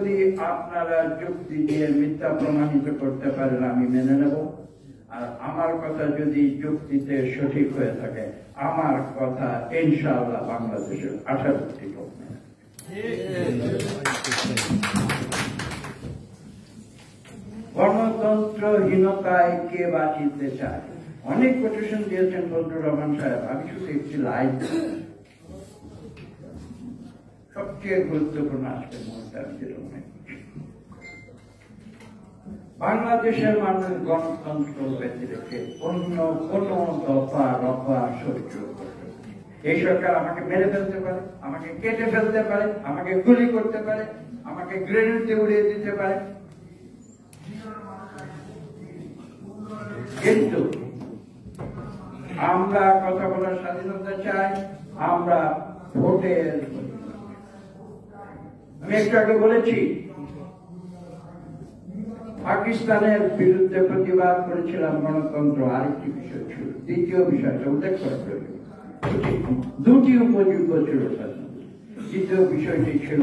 যদি আপনারা যুক্তি দিয়ে মিথ্যা প্রমাণিত করতে পারেন আমি মেনে নেব, আর আমার কথা যদি যুক্তিতে সঠিক হয়ে থাকে আমার কথা ইনশাআল্লাহ বাংলাদেশের 18টি লোক মেনে। গণতন্ত্রহীনতায় কে বাঁচিতে চায়? অনেক কোটেশন দিয়েছেন ফজলুর রহমান সাহেব, আমি শুধু একটি লাইন, সবচেয়ে গুরুত্বপূর্ণ আজকের মুহূর্তে আমি যেটা মনে করছি, বাংলাদেশের মানুষ গণতন্ত্র ব্যক্তি রেখে অন্য কোন দফা রফা সহ্য করতে পারে। এই সরকার আমাকে মেরে ফেলতে পারে, আমাকে কেটে ফেলতে পারে, আমাকে গুলি করতে পারে, আমাকে গ্রেনেড দিয়ে উড়িয়ে দিতে পারে, কিন্তু আমরা কথা বলার স্বাধীনতা চাই। আমরা ভোটের, আমি একটু আগে বলেছি পাকিস্তানের বিরুদ্ধে প্রতিবাদ করেছিলাম, গণতন্ত্র আরেকটি বিষয় ছিল, দ্বিতীয় বিষয়টা উল্লেখ করা প্রয়োজন, দুটি উপযোগ্য ছিল। দ্বিতীয় বিষয়টি ছিল,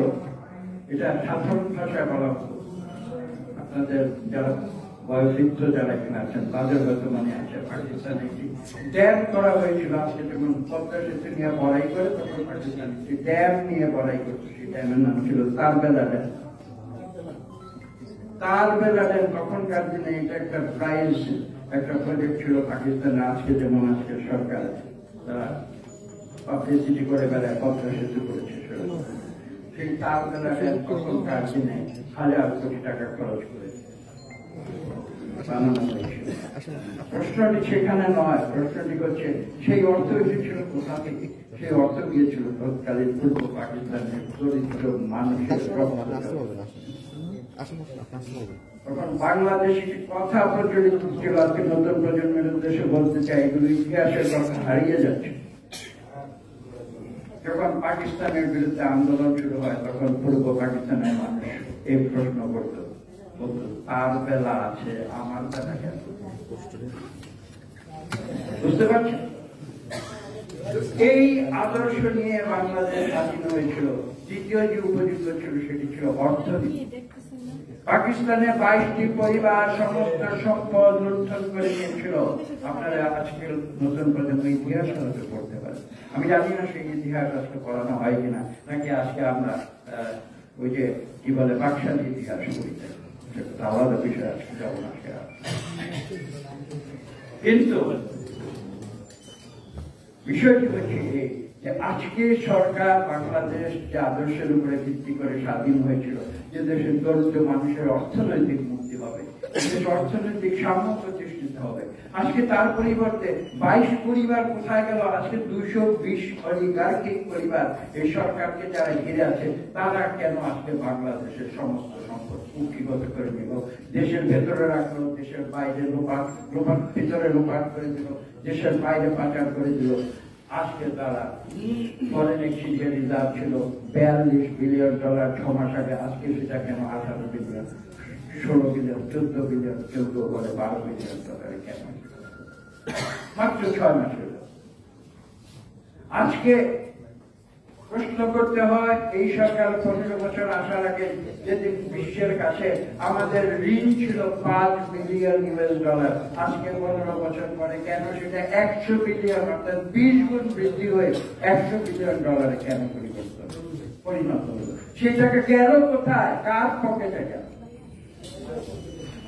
এটা সাধারণ ভাষায় বলা হতো, আপনাদের যারা বয়োবৃদ্ধ যারা এখানে আছেন তাদের হয়তো মনে আছে, পাকিস্তানে একটি ড্যাম করা হয়েছিল। আজকে যখন পদ্মা সেতু নিয়ে বড়াই করে তখন পাকিস্তান একটি ড্যাম নিয়ে বড়াই করছে, সেই ড্যামের নাম ছিল তারবেলা ড্যাম। তারবেলা ড্যাম তখনকার দিনে এটা একটা প্রাইজ, একটা প্রজেক্ট ছিল পাকিস্তানে। আজকে যেমন আজকে সরকার তারা পাবলিসিটি করে বেড়ায় পদ্মা সেতু করেছে, সেই তারবেলা ড্যাম তখনকার দিনে 1000 কোটি টাকা খরচ করে বানানো হয়েছিল। প্রশ্নটি সেখানে নয়, প্রশ্নটি হচ্ছে সেই অর্থ এসেছিল কোথা থেকে? সেই অর্থ গিয়েছিল তৎকালীন পূর্ব পাকিস্তানের দরিদ্র মানুষের তখন বাংলাদেশি কথা প্রচলিত ছিল। আজকে নতুন প্রজন্মের উদ্দেশ্যে বলতে চাই, এগুলো ইতিহাসের কথা হারিয়ে যাচ্ছে। যখন পাকিস্তানের বিরুদ্ধে আন্দোলন শুরু হয় তখন পূর্ব পাকিস্তানের মানুষ এই প্রশ্ন করত, তার বেলা আছে আমার বেলা কেন? বুঝতে পারছেন? এই আদর্শ নিয়ে বাংলাদেশ স্বাধীন হয়েছিল। দ্বিতীয় যে উপযুক্ত ছিল সেটি ছিল অর্থনীতি। পাকিস্তানে 22টি পরিবার সমস্ত সম্পদ লুণ্ঠন করে নিয়েছিল। আপনারা আজকে নতুন প্রজন্ম ইতিহাস হয়তো পড়তে পারেন, আমি জানি না সেই ইতিহাস আজকে পড়ানো হয় কিনা, নাকি আজকে আমরা ওই যে কি বলে বাকশালী ইতিহাস পড়ি, সেটা আলাদা বিষয়, আজকে যাবো না। কিন্তু বিষয়টি হচ্ছে যে আজকে সরকার বাংলাদেশ যে আদর্শের উপরে ভিত্তি করে স্বাধীন হয়েছিল, যে দেশের দরিদ্র মানুষের অর্থনৈতিক মুক্তি হবে, দেশের অর্থনৈতিক সাম্য প্রতিষ্ঠিত হবে, আজকে তার পরিবর্তে 22 পরিবার কোথায় গেল? আজকে 220 অলিগার্কিক পরিবার এই সরকারকে যারা ঘিরে আছে, তারা কেন আজকে বাংলাদেশের সমস্ত সম্পদ কুক্ষিগত করে নিল, দেশের ভেতরে রাখলো, দেশের বাইরে ভিতরে লোপাট করে দিল, দেশের বাইরে পাচার করে দিল। আজকে তারা ফরেন এক্সচেঞ্জের রিজার্ভ ছিল $42 বিলিয়ন 6 মাস আগে, আজকে সেটা কেন 18 বিলিয়ন, 16 বিলিয়ন, 14 বিলিয়ন, কেউ কেউ বলে $12 বিলিয়ন কেন? মাত্র 6 মাস হল। আজকে প্রশ্ন করতে হয়, এই সরকার 15 বছর আসার আগে যেদিন বিশ্বের কাছে আমাদের ঋণ ছিল $5 বিলিয়ন, আজকে 15 বছর পরে কেন সেটা 100 বিলিয়ন, অর্থাৎ 20 গুণ বৃদ্ধি হয়ে $100 বিলিয়ন কেন পরিণত হল? সেই টাকা গেল কোথায়? কার পকেটে গেল?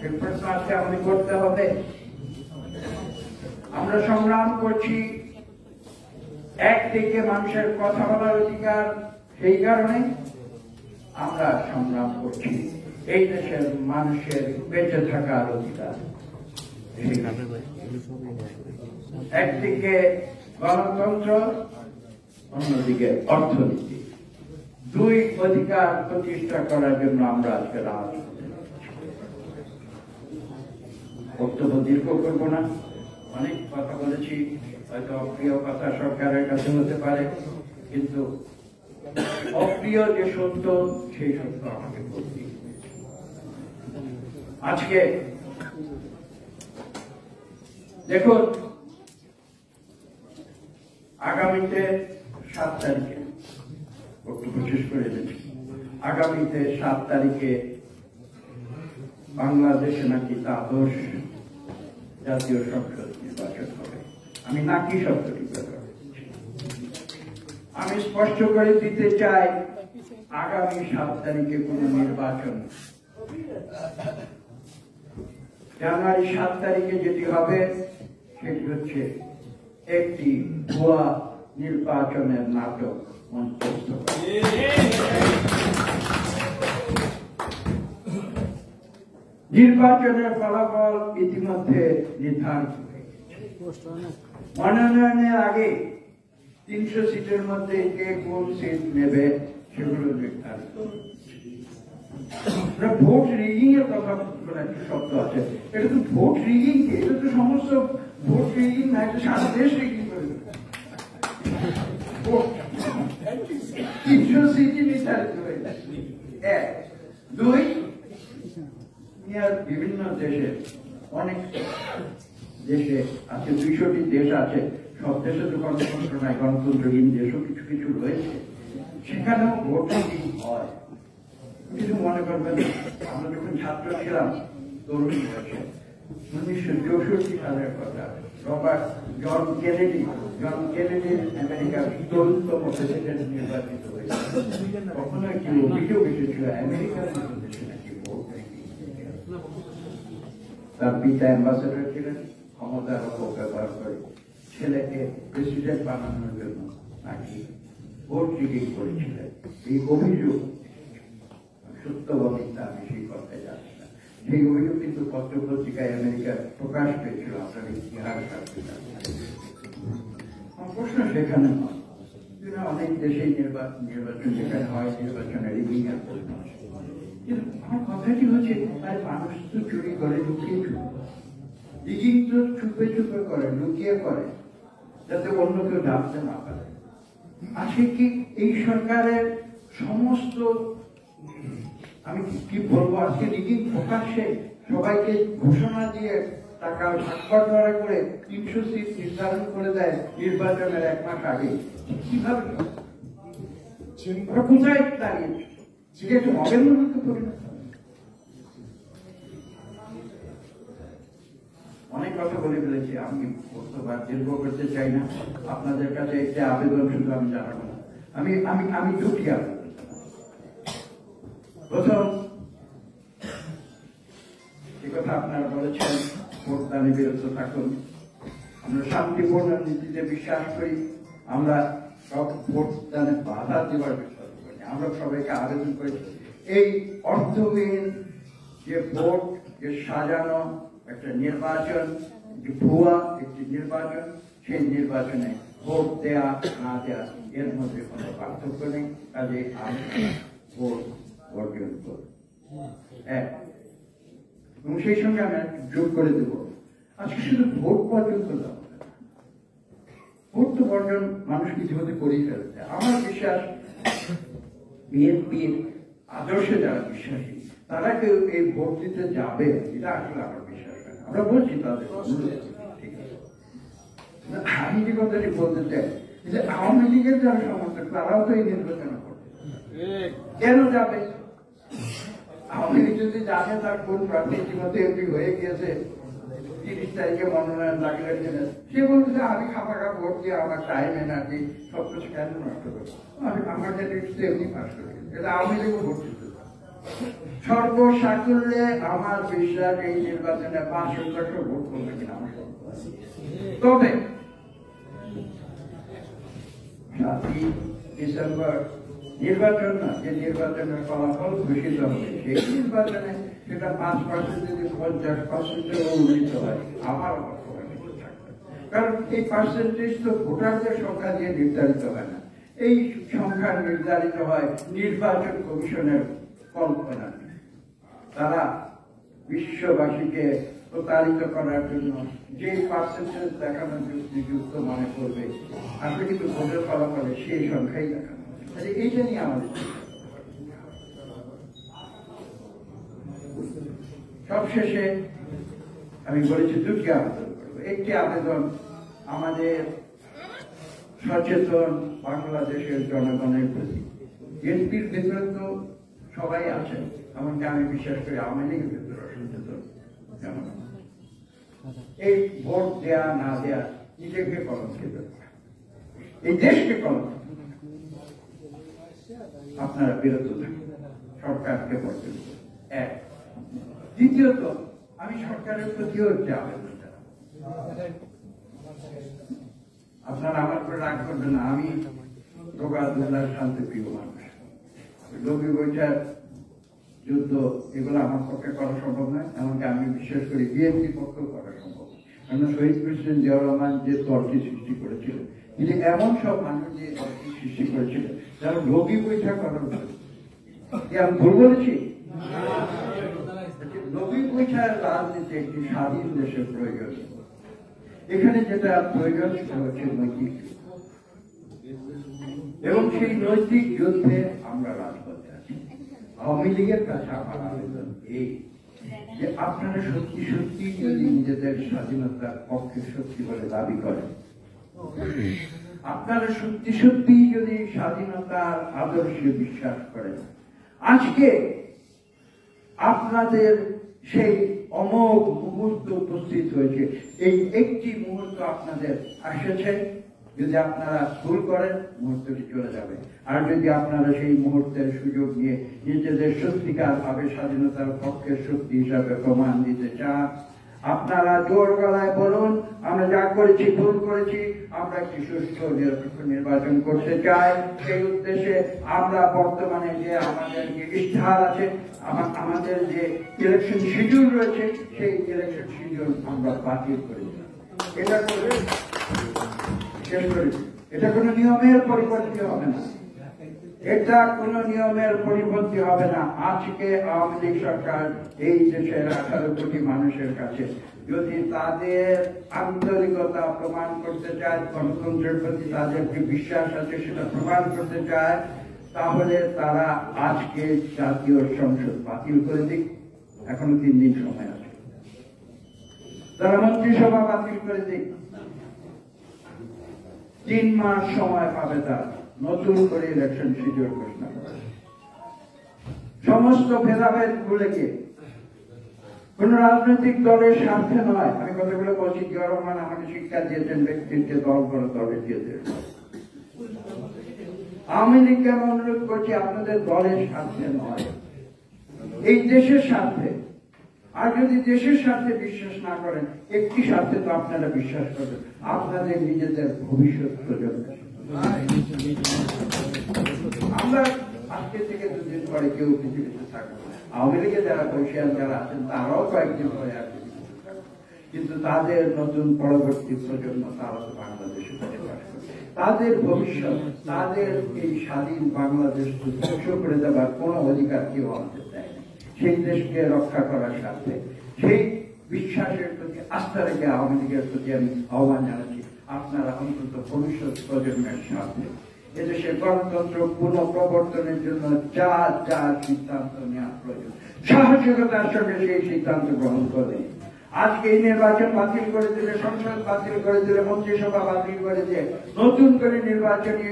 এই প্রশ্ন আজকে আমাদের করতে হবে। আমরা সংগ্রাম করছি একদিকে মানুষের কথা বলার অধিকার, সেই কারণে আমরা সংগ্রাম করছি এই দেশের মানুষের বেঁচে থাকার অধিকার। একদিকে গণতন্ত্র, অন্যদিকে অর্থনীতি, দুই অধিকার প্রতিষ্ঠা করার জন্য আমরা আজকে রাজপথে বক্তব্য দীর্ঘ করব না, অনেক কথা বলেছি, হয়তো অপ্রিয় কথা সরকারের কাছে হতে পারে, কিন্তু অপ্রিয় যে সত্য সেই সত্য আমাকে বলতে। আজকে দেখুন, আগামীতে 7 তারিখে বক্তব্য শেষ করে দিচ্ছি, আগামীতে 7 তারিখে বাংলাদেশে নাকি দ্বাদশ জাতীয় সংসদ নির্বাচন হবে। আমি নাকি শব্দটি ব্যবহার করছি। আমি স্পষ্ট করে দিতে চাই, আগামী 7 তারিখে কোন নির্বাচন, জানুয়ারি 7 তারিখে যেটি হবে সেটি হচ্ছে একটি ভুয়া নির্বাচনের নাটক মঞ্চস্থ করা। নির্বাচনের ফলাফল ইতিমধ্যে নির্ধারিত হয়ে গেছে। মনোনয়নের আগে 300 সিটের মধ্যে কে কোন সিট নেবে সেগুলো নির্ধারিত। ভোট রিগিং এর কথা একটা শব্দ আছে, এটা তো ভোট রিগিং, এটা তো সমস্ত ভোট রিগিং না, এটা সারা দেশ রিগিং করে দেবে। 300 সিটই নির্ধারিত হয়ে যায়। 1 2 বিভিন্ন দেশে, অনেক দেশে আছে, 200টি দেশ আছে, সব দেশে তো গণতন্ত্র নাই, গণতন্ত্রহীন দেশও কিছু কিছু রয়েছে, সেখানেও ভোট হয়। কিছু মনে করবেন, আমরা যখন ছাত্র ছিলাম, তরুণ বয়সে 1964 সালের কথা, জন কেনেডির আমেরিকার 14তম প্রেসিডেন্ট নির্বাচিত হয়েছে। কখনো একটি অভিযোগ এসেছিল আমেরিকার দেশে নাকি ভোট, তার পিতা অ্যাম্বাসেডর ছিলেন, ক্ষমতার অপব্যবহার করে ছেলেকে প্রেসিডেন্ট বানানোর জন্য নাকি ভোট রিগিং করেছিলেন। এই অভিযোগ সত্য বা মিথ্যা আমি সেই কথায় যাচ্ছি না। সেই অভিযোগ কিন্তু পত্র পত্রিকায় আমেরিকার প্রকাশ পেয়েছিল। আপনার ইতিহাস প্রশ্ন সেখানে নয়, অনেক দেশেই নির্বাচন যেখানে হয় নির্বাচনের রিগিং এর প্রশ্ন। কিন্তু আমার কথাটি হচ্ছে, তাই মানুষ তো চুরি করে, লুকিয়ে চুরি, রিগিং তো চুপে চুপে করে, লুকিয়ে করে, যাতে অন্য কেউ জানতে না পারে। আজকে কি এই সরকারের সমস্ত, আমি কি বলবো, আজকে রিগিং প্রকাশ্যে সবাইকে ঘোষণা দিয়ে টাকা স্বাক্ষর করা করে 300 সিট নির্ধারণ করে দেয় নির্বাচনের 1 মাস আগে। কিভাবে কোথায় দাঁড়িয়ে মগের মধ্যে পরিণত? অনেক কথা বলে ফেলেছি, আমি বক্তব্য দীর্ঘ করতে চাই না। আপনাদের কাছে একটি আবেদন শুধু আমি জানাবো না, আমি 2টি আবেদন। প্রথম, যে কথা আপনারা বলেছেন, ভোটদানে বিরত থাকুন। আমরা শান্তিপূর্ণ নীতিতে বিশ্বাস করি, আমরা সব ভোটদানে বাধা দেওয়ার বিশ্বাস করি। আমরা সবাইকে আবেদন করেছি, এই অর্থহীন যে ভোট, যে সাজানো একটা নির্বাচন, যে ভুয়া একটি নির্বাচন, সেই নির্বাচনে ভোট দেয়া না দেয়া এর মধ্যে কোনো পার্থক্য নেই। কাজে আমি ভোট বর্জন করব। এবং সেই সঙ্গে আমি যোগ করে দেব, আজকে শুধু ভোট পর্যন্ত দেওয়া, ভোট তো বর্জন মানুষ ইতিমধ্যে করেই ফেলেছে। আমার বিশ্বাস, বিএনপির আদর্শে যারা বিশ্বাসী তারা কেউ এই ভোট দিতে যাবে, এটা আসলে আমার বিশ্বাস হয় না। আমরা বলছি তাদের, ঠিক আছে। আমি যে কথাটি বলতে চাই, যে আওয়ামী লীগের যারা সমর্থক তারাও তো এই নির্বাচন করবে, কেন যাবে? আওয়ামী লীগ যদি জানে তার কোন প্রার্থী ইতিমধ্যে এমপি হয়ে গিয়েছে, 30 তারিখে মনোনয়ন দাখিলের জন্য, সে বলছে আমি খাপাকা ভোট দিয়ে আমার টাইম এনার্জি সবকিছু কেন নষ্ট করবো, আমি আমার ক্যান্ডিডেট এমনি পাস করি। এটা আওয়ামী লীগও ভোট দিতে পারে। সর্বসাকুল্যে আমার বিশ্বাস এই নির্বাচনে 5% ভোট করবে কিনা আমার। তবে 7ই ডিসেম্বর নির্বাচন না, যে নির্বাচনের ফলাফল ঘোষিত হবে, সেই নির্বাচনে সেটা 5% যদি 50% উন্নীত হয়, আমার থাকবে। কারণ এই পার্সেন্টেজ তো ভোটারদের সংখ্যা দিয়ে নির্ধারিত হয় না, এই সংখ্যা নির্ধারিত হয় নির্বাচন কমিশনের কল্পনা। তারা বিশ্ববাসীকে প্রতারিত করার জন্য যে পার্সেন্টেজ দেখানোর যুক্ত মনে করবে, আসলে কিন্তু ভোটের ফলাফলে সেই সংখ্যাই দেখানো। এইটা নিয়ে আমাদের সবশেষে আমি বলেছি 2টি আবেদন করবো। একটি আবেদন আমাদের সচেতন বাংলাদেশের জনগণের প্রতি। বিএনপির ভেতরে তো সবাই আছেন, এমনকি আমি বিশ্বাস করি আওয়ামী লীগের ভিতরে সচেতন। এই ভোট দেয়া না দেয়া নিজেকে কলঙ্কিত, এই দেশকে কলঙ্কিত। আপনারা বিরত থাকেন, সরকারকে বলতে। এক, দ্বিতীয়ত আমি সরকারের প্রতিও যে আবেদন জানাবো, আপনারা আমার উপরে রাগ করবেন না, আমি শান্তিপ্রিয় মানুষ। লোভী বৈঠার যুদ্ধ এগুলো আমার পক্ষে করা সম্ভব নয়, এমনকি আমি বিশ্বাস করি বিএনপির পক্ষেও করা সম্ভব। কারণ শহীদ প্রেসিডেন্ট জিয়াউর রহমান যে দলটি সৃষ্টি করেছিল, তিনি এমন সব মানুষ যে দলটি সৃষ্টি করেছিলেন যারা লোভী বৈঠা করার আমি ভুল বলেছি? লোভী বৈঠার রাজনীতি একটি স্বাধীন দেশের প্রয়োজন। এখানে যেটা প্রয়োজন সেটা হচ্ছে নৈতিক, এবং সেই নৈতিক যুদ্ধে আমরা রাজপথে আছি। আওয়ামী লীগের কাছে আমার আবেদন এই যে আপনারা সত্যি সত্যি যদি নিজেদের স্বাধীনতার পক্ষে সত্যি বলে দাবি করেন, আপনারা সত্যি সত্যি যদি স্বাধীনতার আদর্শে বিশ্বাস করেন, আজকে আপনাদের সেই অমোঘ মুহূর্ত উপস্থিত হয়েছে। এই একটি মুহূর্ত আপনাদের এসেছে, যদি আপনারা ভুল করেন মুহূর্তটি চলে যাবে। আর যদি আপনারা সেই মুহূর্তের সুযোগ নিয়ে নিজেদের সত্যিকার ভাবে স্বাধীনতার পক্ষের শক্তি হিসাবে প্রমাণ দিতে চান, আপনারা জোর গলায় বলুন, আমরা যা করেছি ভুল করেছি, আমরা একটি সুষ্ঠু নিরপেক্ষ নির্বাচন করতে চাই। সেই উদ্দেশ্যে আমরা বর্তমানে যে আমাদের যে ইশতেহার আছে, আমাদের যে ইলেকশন শিডিউল রয়েছে, সেই ইলেকশন শিডিউল আমরা বাতিল করেছি। এটা করে এটা কোন নিয়মের পরিপন্থী হবে না, এটা কোন নিয়মের পরিপন্থী হবে না। আজকে আওয়ামী লীগ সরকার এই দেশের 18 কোটি মানুষের কাছে যদি তাদের আন্তরিকতা প্রমাণ করতে চায়, গণতন্ত্রের প্রতি তাদের যে বিশ্বাস আছে সেটা প্রমাণ করতে চায়, তাহলে তারা আজকে জাতীয় সংসদ বাতিল করে দিক। এখনো 3 দিন সময় আছে, তারা মন্ত্রিসভা বাতিল করে দিক। 3 মাস সময় পাবে তারা নতুন করে ইলেকশন শিডিউল ঘোষণা করে। সমস্ত ভেদাভেদ ভুলে গিয়ে কোন রাজনৈতিক দলের স্বার্থে নয়, আমি কথাগুলো বলছি, জিয়াউর রহমান আমাকে শিক্ষা দিয়েছেন ব্যক্তিকে দল করে দলে দিয়েছেন। আওয়ামী লীগকে আমি অনুরোধ করছি, আপনাদের দলের স্বার্থে নয়, এই দেশের স্বার্থে। আর যদি দেশের স্বার্থে বিশ্বাস না করেন, একটি স্বার্থে তো আপনারা বিশ্বাস করবেন, আপনাদের নিজেদের ভবিষ্যৎ প্রজন্মের। আমরা আজকে থেকে 2 দিন পরে কেউ পৃথিবীতে থাকবো, আওয়ামী লীগের যারা বৈশিয়ান যারা আছেন তারাও কয়েকদিন পরে আসবে, কিন্তু তাদের নতুন পরবর্তী প্রজন্ম তারা তো বাংলাদেশে বসবাস করবে। তাদের ভবিষ্যৎ, তাদের এই স্বাধীন বাংলাদেশ ধ্বংস করে দেওয়ার কোন অধিকার কেউ আমাদের দেয় না। সেই দেশকে রক্ষা করার স্বার্থে, সেই বিশ্বাসের প্রতি আস্থা রেখে আওয়ামী লীগের প্রতি আমি আহ্বান জানাচ্ছি, আপনারা অন্তত ভবিষ্যৎ প্রজন্মের স্বার্থে এদেশের গণতন্ত্র পুনঃপ্রবর্তনের জন্য যা যা সিদ্ধান্ত নেওয়া প্রয়োজন, সাহসিকতার সঙ্গে সেই সিদ্ধান্ত গ্রহণ করবে। আজকে এই নির্বাচন বাতিল করে দিলে, সংসদ বাতিল করে দিলে, মন্ত্রিসভা বাতিল করে দিয়ে নতুন করে নির্বাচনী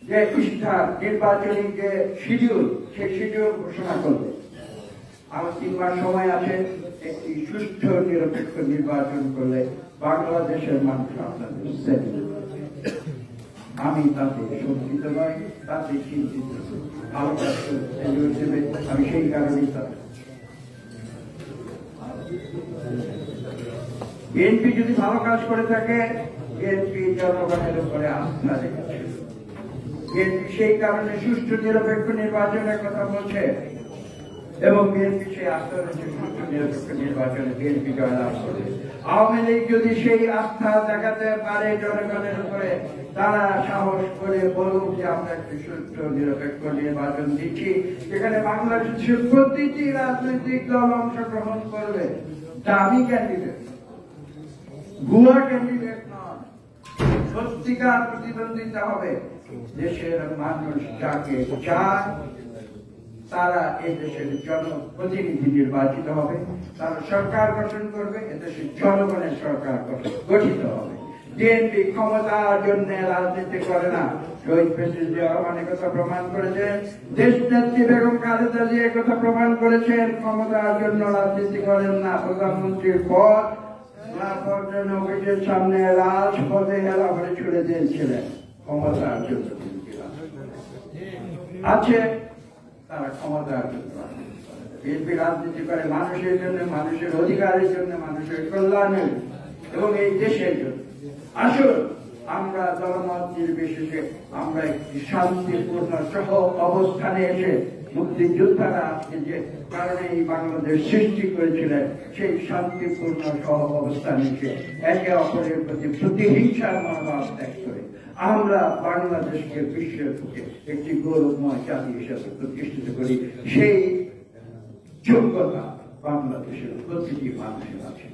যে ইশতেহার, নির্বাচনী যে শিডিউল, সেই শিডিউল ঘোষণা করবে। আমার 3 মাস সময় আছে, একটি সুষ্ঠু নিরপেক্ষ নির্বাচন করলে বাংলাদেশের মানুষ আপনাদের আমি তাতে শঙ্কিত নয়, তাতে চিন্তিত, ভালো কাজ দেবে। আমি সেই কারণেই তাদের বিএনপি যদি ভালো কাজ করে থাকে, বিএনপি জনগণের উপরে আস্থা রেখেছে। বিএনপি সেই কারণে সুষ্ঠু নিরপেক্ষ নির্বাচনের কথা বলছে, এবং বিএনপি সেই আস্থা রয়েছে সুষ্ঠু নিরপেক্ষ নির্বাচনে বিএনপি জয়লাভ করবে। আওয়ামী লীগ যদি সেই আস্থা দেখাতে পারে জনগণের উপরে, তারা সাহস করে বলুক যে আমরা একটি সুষ্ঠু নিরপেক্ষ নির্বাচন দিচ্ছি, যেখানে বাংলাদেশের প্রতিটি রাজনৈতিক দল অংশগ্রহণ করবে। দামি ক্যান্ডিডেট, ভুয়া ক্যান্ডিডেট নয়, সত্যিকার প্রতিদ্বন্দ্বিতা হবে। দেশের মানুষ যাকে চায় তারা এই দেশের জনপ্রতিনিধি নির্বাচিত হবে, তারা সরকার গঠন করবে, এদেশের জনগণের সরকার গঠিত হবে। বিএনপি ক্ষমতার জন্য রাজনীতি করে না। শহীদ প্রেসিডেন্ট জিয়াউর রহমান কথা প্রমাণ করেছেন, দেশ নেত্রী বেগম খালেদা জিয়া কথা প্রমাণ করেছেন, ক্ষমতার জন্য রাজনীতি করেন না। প্রধানমন্ত্রীর পদ লাভের জন্য অফিসের সামনে রাজপথে হেলা করে ছুড়ে দিয়েছিলেন, ক্ষমতার জন্য আছে তারা ক্ষমতার জন্য। বিএনপি রাজনীতি করে মানুষের জন্য, মানুষের অধিকারের জন্য, মানুষের কল্যাণের এবং এই দেশের জন্য। আসুন আমরা দলমত নির্বিশেষে আমরা একটি শান্তিপূর্ণ সহ অবস্থানে এসে মুক্তিযোদ্ধারা যে কারণে এই বাংলাদেশ সৃষ্টি করেছিলেন সেই শান্তিপূর্ণ সহ অবস্থানে এসে একে অপরের প্রতি প্রতিহিংসার মনোভাব ত্যাগ করে আমরা বাংলাদেশকে বিশ্বের বুকে একটি গৌরবময় জাতি হিসেবে প্রতিষ্ঠিত করি। সেই যোগ্যতা বাংলাদেশের প্রতিটি মানুষের আছে।